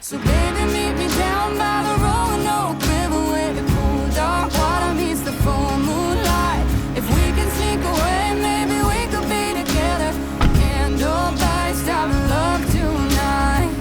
So baby, meet me down by the Roanoke River where the cool dark water meets the full moonlight. If we can sneak away, maybe we could be together. Candle by stop love tonight.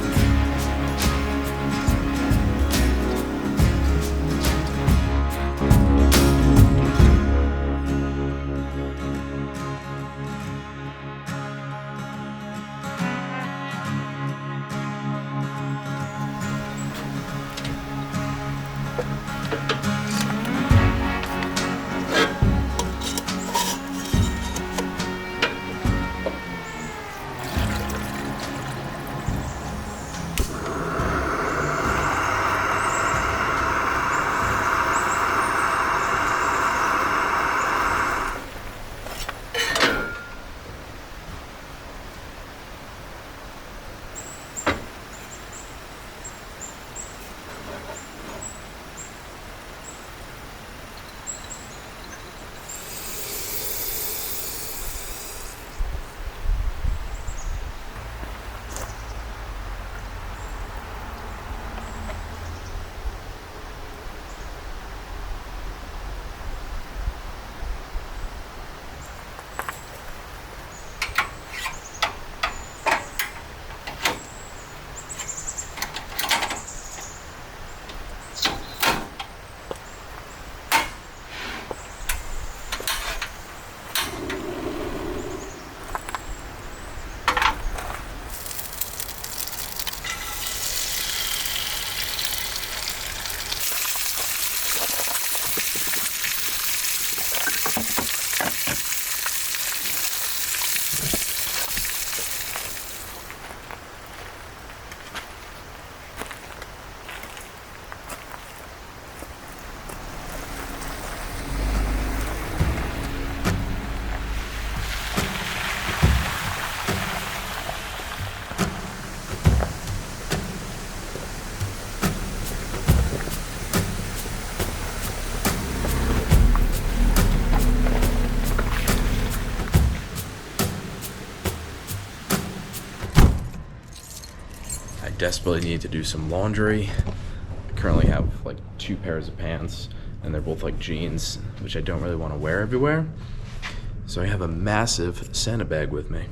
Desperately need to do some laundry. I currently have like 2 pairs of pants and they're both like jeans, which I don't really want to wear everywhere. So I have a massive Santa bag with me.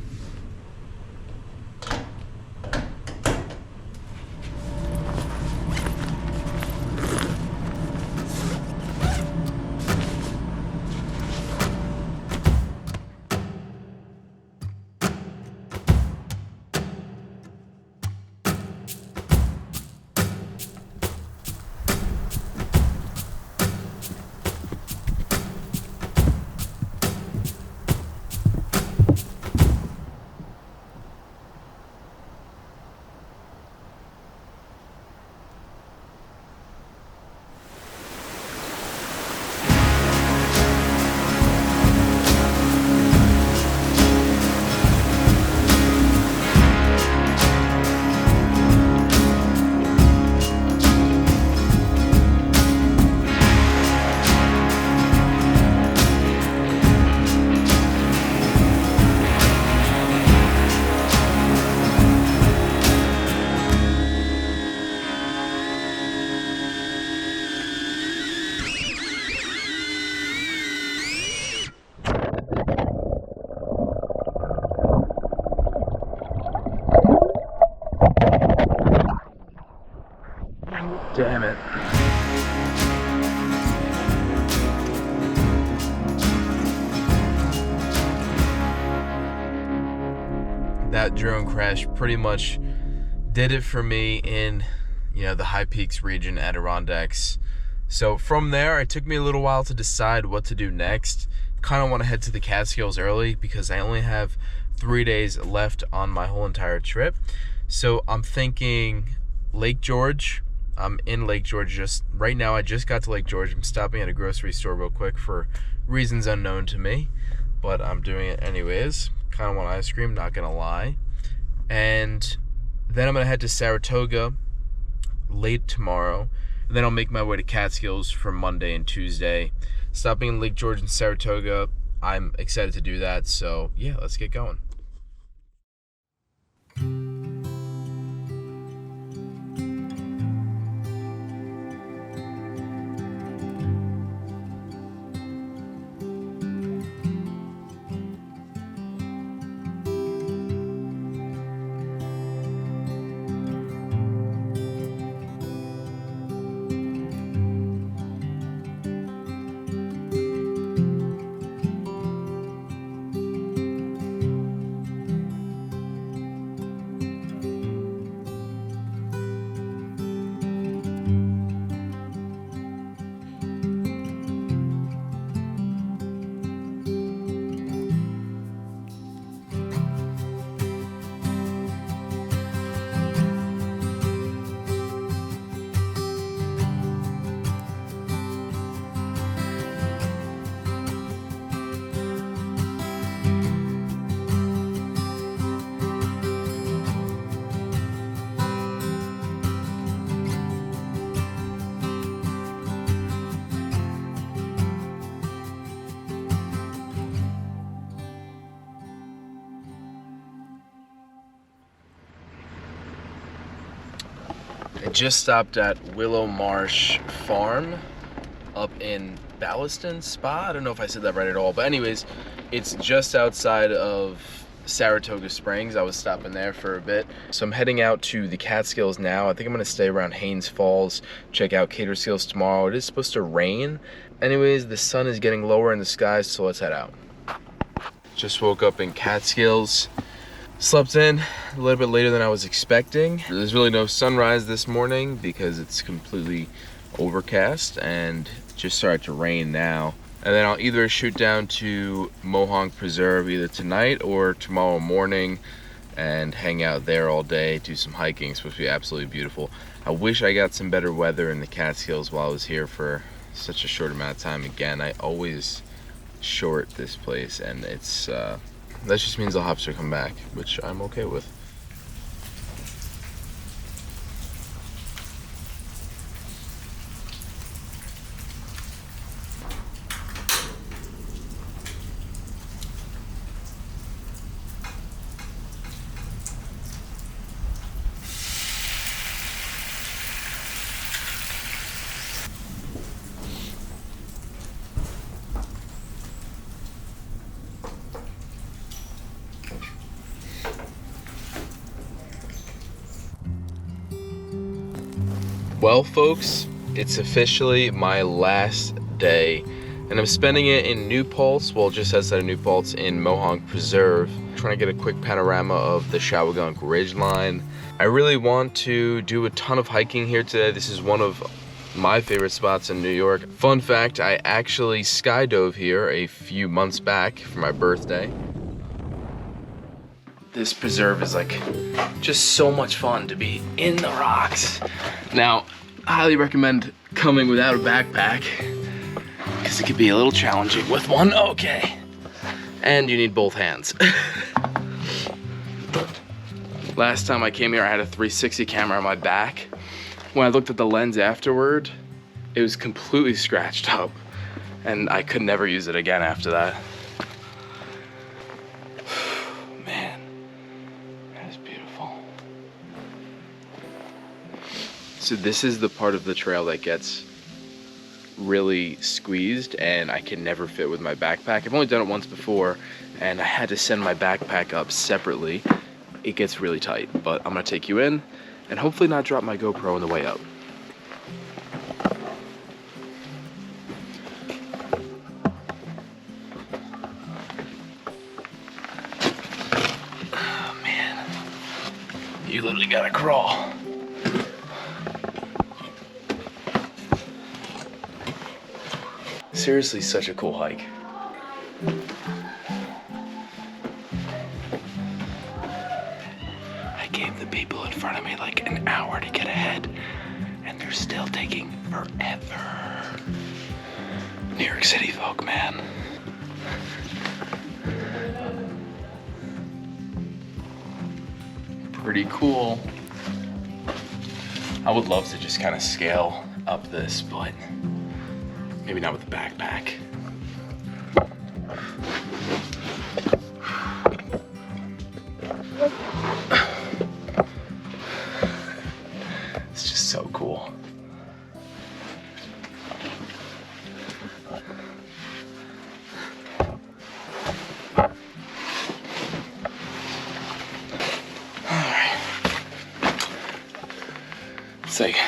Damn it. That drone crash pretty much did it for me in, the High Peaks region, Adirondacks. So from there, it took me a little while to decide what to do next. Kind of want to head to the Catskills early because I only have 3 days left on my whole entire trip. So I'm thinking Lake George. I'm in Lake George just right now. I just got to Lake George. I'm stopping at a grocery store real quick for reasons unknown to me, but I'm doing it anyways. Kind of want ice cream, not gonna lie. And then I'm gonna head to Saratoga late tomorrow. And then I'll make my way to Catskills for Monday and Tuesday. Stopping in Lake George and Saratoga. I'm excited to do that. So yeah, let's get going. I just stopped at Willow Marsh Farm up in Ballaston Spa. I don't know if I said that right at all, but anyways, it's just outside of Saratoga Springs. I was stopping there for a bit. So I'm heading out to the Catskills now. I think I'm gonna stay around Haynes Falls, check out Caterskills tomorrow. It is supposed to rain. Anyways, the sun is getting lower in the sky, so let's head out. Just woke up in Catskills. Slept in a little bit later than I was expecting. There's really no sunrise this morning because it's completely overcast and just started to rain now. And then I'll either shoot down to Mohonk Preserve either tonight or tomorrow morning and hang out there all day, do some hiking. It's supposed to be absolutely beautiful. I wish I got some better weather in the Catskills while I was here for such a short amount of time. Again, I always short this place, and it's that just means I'll have to come back, which I'm okay with. Well, folks, it's officially my last day, and I'm spending it in New Paltz, well, just outside of New Paltz in Mohonk Preserve, trying to get a quick panorama of the Shawangunk Ridgeline. I really want to do a ton of hiking here today. This is one of my favorite spots in New York. Fun fact, I actually skydove here a few months back for my birthday. This preserve is like just so much fun to be in the rocks. Now, I highly recommend coming without a backpack because it could be a little challenging with one. Okay. And you need both hands. Last time I came here, I had a 360 camera on my back. When I looked at the lens afterward, it was completely scratched up, and I could never use it again after that. Man, that is beautiful. So this is the part of the trail that gets really squeezed, and I can never fit with my backpack. I've only done it once before, and I had to send my backpack up separately. It gets really tight, but I'm gonna take you in and hopefully not drop my GoPro on the way up. Oh man, you literally gotta crawl. Seriously, such a cool hike. I gave the people in front of me like an hour to get ahead, and they're still taking forever. New York City folk, man. Pretty cool. I would love to just kind of scale up this, but maybe not with a backpack. It's just so cool. All right. It's like,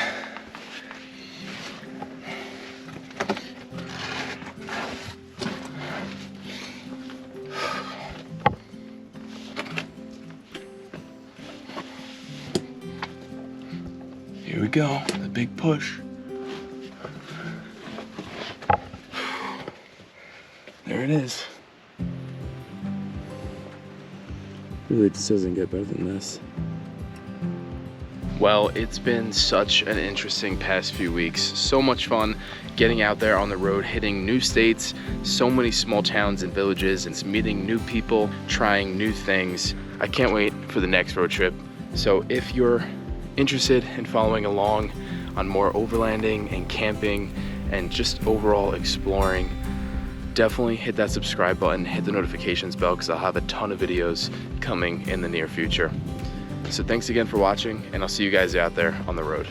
here we go, the big push. There it is. Really just doesn't get better than this. Well, it's been such an interesting past few weeks. So much fun getting out there on the road, hitting new states, so many small towns and villages, and meeting new people, trying new things. I can't wait for the next road trip. So if you're interested in following along on more overlanding and camping and just overall exploring, definitely hit that subscribe button, hit the notifications bell, because I'll have a ton of videos coming in the near future. So thanks again for watching, and I'll see you guys out there on the road.